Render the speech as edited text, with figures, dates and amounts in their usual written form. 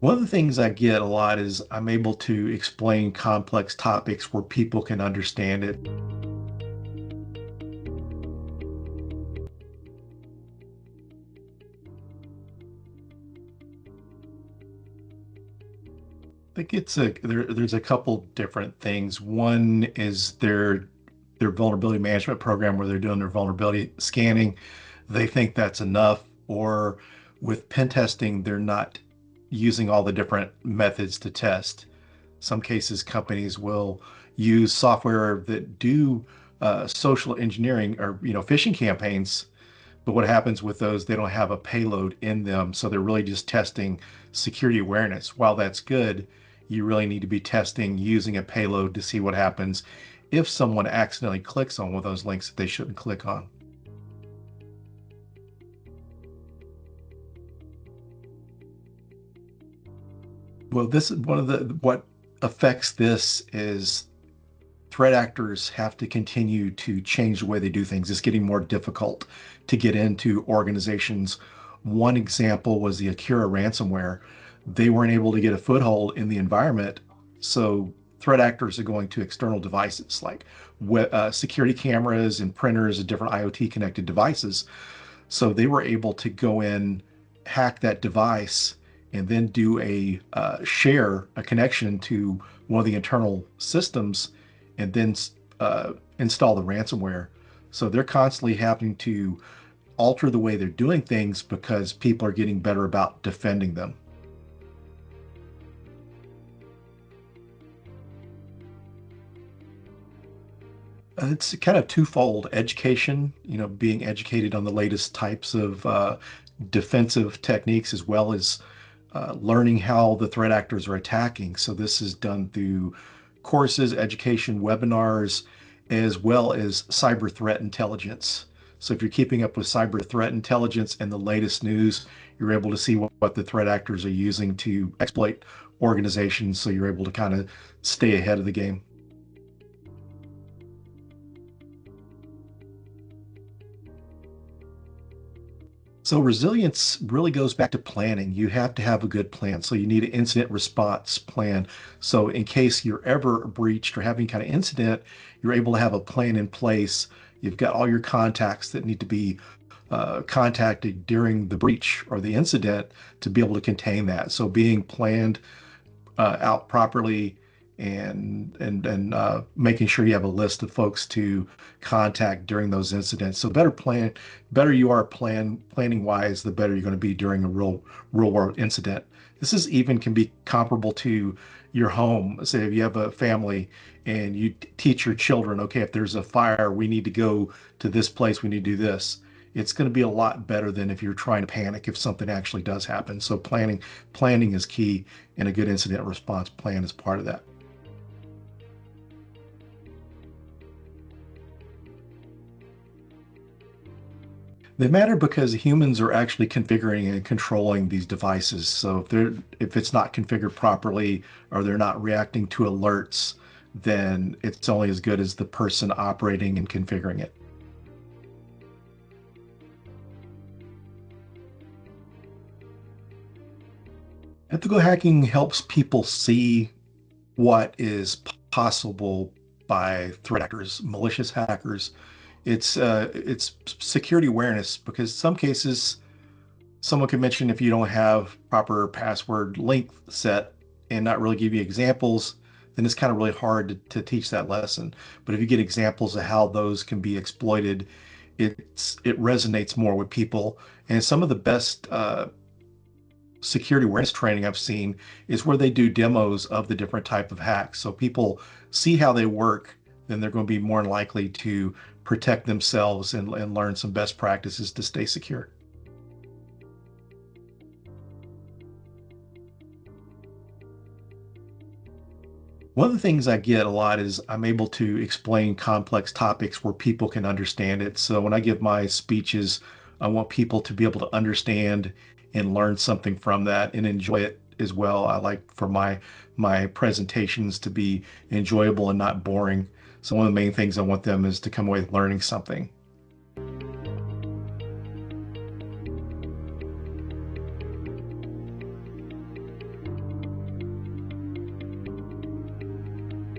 One of the things I get a lot is I'm able to explain complex topics where people can understand it. I think there's a couple different things. One is their vulnerability management program where they're doing their vulnerability scanning. They think that's enough, or with pen testing, they're not using all the different methods to test. Some cases, companies will use software that do social engineering or phishing campaigns. But what happens with those, they don't have a payload in them, so they're really just testing security awareness. While that's good, you really need to be testing using a payload to see what happens if someone accidentally clicks on one of those links that they shouldn't click on. Well, this is one of the what affects this is threat actors have to continue to change the way they do things. It's getting more difficult to get into organizations. One example was the Akira ransomware. They weren't able to get a foothold in the environment, so threat actors are going to external devices like security cameras and printers and different IoT connected devices. So they were able to go in, hack that device, and then do a connection to one of the internal systems, and then install the ransomware. So they're constantly having to alter the way they're doing things because people are getting better about defending them. It's kind of twofold education, being educated on the latest types of defensive techniques, as well as learning how the threat actors are attacking. So this is done through courses, education, webinars, as well as cyber threat intelligence. So if you're keeping up with cyber threat intelligence and the latest news, you're able to see what the threat actors are using to exploit organizations. So you're able to kind of stay ahead of the game. So resilience really goes back to planning. You have to have a good plan. So you need an incident response plan. So in case you're ever breached or having kind of incident, you're able to have a plan in place. You've got all your contacts that need to be contacted during the breach or the incident to be able to contain that. So being planned out properly and making sure you have a list of folks to contact during those incidents. So better you are planning wise, the better you're going to be during a real world incident. This is even can be comparable to your home. Say if you have a family and you teach your children, okay, if there's a fire, we need to go to this place, we need to do this. It's going to be a lot better than if you're trying to panic if something actually does happen. So planning is key, and a good incident response plan is part of that. They matter because humans are actually configuring and controlling these devices. So if it's not configured properly or they're not reacting to alerts, then it's only as good as the person operating and configuring it. Ethical hacking helps people see what is possible by threat actors, malicious hackers. It's security awareness because some cases someone could mention if you don't have proper password length set and not really give you examples, then it's kind of really hard to teach that lesson. But if you get examples of how those can be exploited, it resonates more with people. And some of the best security awareness training I've seen is where they do demos of the different type of hacks. So people see how they work, then they're going to be more likely to protect themselves and learn some best practices to stay secure. One of the things I get a lot is I'm able to explain complex topics where people can understand it. So when I give my speeches, I want people to be able to understand and learn something from that and enjoy it as well. I like for my presentations to be enjoyable and not boring. So one of the main things I want them is to come away learning something.